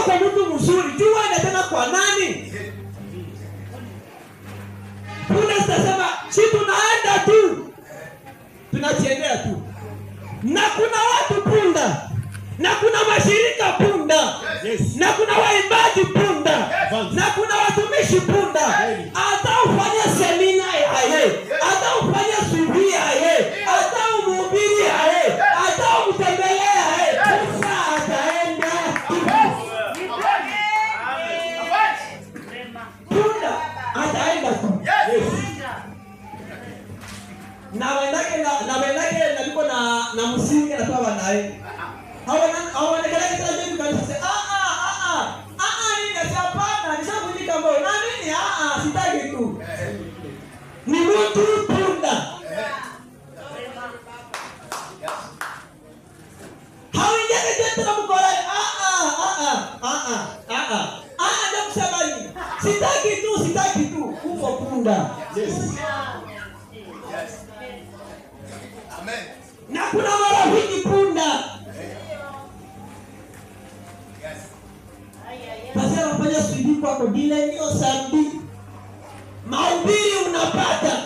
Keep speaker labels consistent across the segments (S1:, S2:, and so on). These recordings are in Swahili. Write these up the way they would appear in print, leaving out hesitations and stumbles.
S1: kwa mtu mzuri, jua ina tena kwa nani? Punda zitasema, si tunaenda tu. Tunajiendea tu. Na kuna watu punda. Na kuna mashirika punda. Yes. Na kuna waimbaji punda. Yes. Na kuna watumishi punda. Hata ufanye semina yaye. Hata ufanye subi yaye. Hata umhubiri yaye. Hata umtembelee yaye. Punda ataenda. Punda ataenda tu. Yes. Na wendake naliko na msingi na tawa nae. Hawaonekana kila mtu kanisa. Nini hapana, nishakunika mbona. Na nini? Sitaki tu. Ni mtu punda. Hawinjake tena mkora. Ndio mshabani. Sitaki tu. Uko punda. Yes. Amen. Na kuna marafiki punda. Pastor anafanya sidi kwako dile ndio sambi. Mahubiri unapata.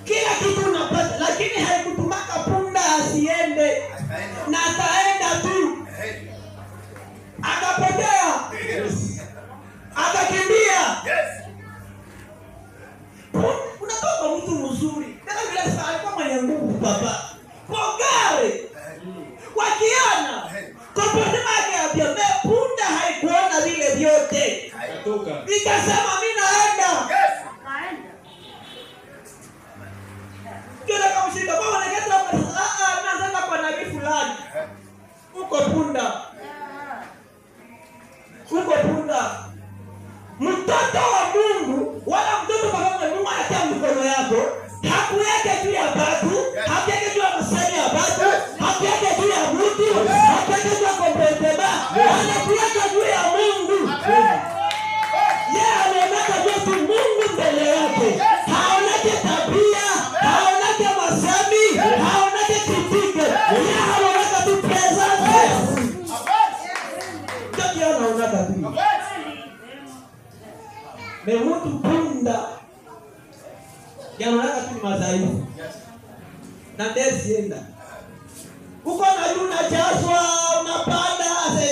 S1: Kila kitu unapata, lakini haikutumaka punda asiende. Na ataenda tu. Akapotea. Akakimbia. Yes. Unatoka mtu mzuri. Tena vile sasa alikuwa mwenye nguvu baba. Pogare. Wakiana. Kwa sababu yake punda haikuona vile vyote. Nikasema mimi naenda. Yes. Naenda. Kila kama shida baba anakata naanza kwa nabii fulani. Uko punda. Uko punda. Mtoto wa Mungu wala mtoto kwa Mungu anatia mkono yako. Hakuweke juu ya batu, hakuweke juu ya msani ya batu, hakuweke juu ya mtu, hakuweke juu ya kompeteba, anakuweka juu ya Mungu. Yeye anaonaka juu Mungu mbele yake. Haonake tabia, haonake masami, haonake kitike. Yeye anaonaka tu presence. Ndio anaonaka tu. Memutu punda. Yanaonaka tu ni madhaifu. Na ndezi enda. Uko na juu unajazwa, unapanda,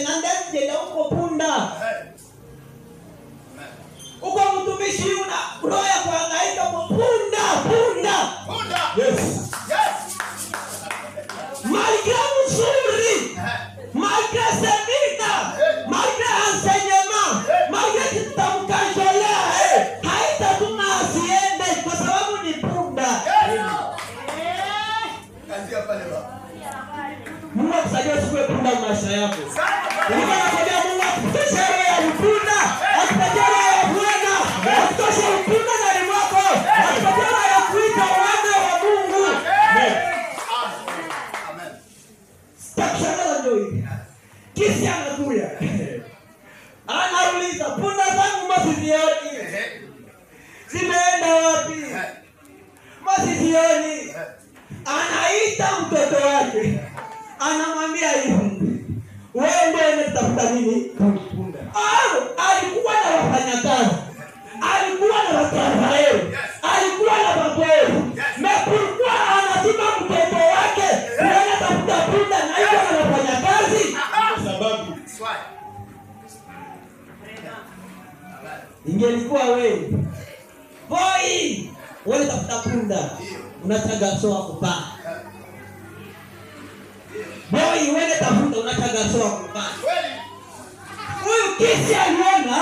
S1: na ndezi enda uko punda. Uko mtumishi una roho ya kuhangaika punda. Yes. Yes. Malgré mzuri. Malgré semina. Malgré enseignement. Malgré tutamkajolea. Haitatuma asiende kwa sababu ni punda. Mungu akusaidie usiwe punda maisha yako. Mungu anakuambia Mungu akupatie roho ya punda, akupatie roho ya Bwana, akupatie upunda ndani mwako, akupatie roho ya kuita wana wa Mungu. Amen. Takishangaza ndio hivi. Kisi anakuja. Anauliza punda zangu masizioni. Zimeenda wapi? Masizioni. Anaita mtoto wake. Anamwambia hivi. Wewe ndio unatafuta nini? Punda. Alikuwa na wafanyakazi. Alikuwa na wakazi. Alikuwa na mabovu. Mepulikuwa anatuma mtoto wake. Wewe unatafuta punda na hiyo anafanya kazi. Kwa sababu ingelikuwa wewe. Boy, wewe tafuta punda. Unataka soa kupaa. Boy, wewe tafuta unataka soa kupaa. Huyu kisi aliona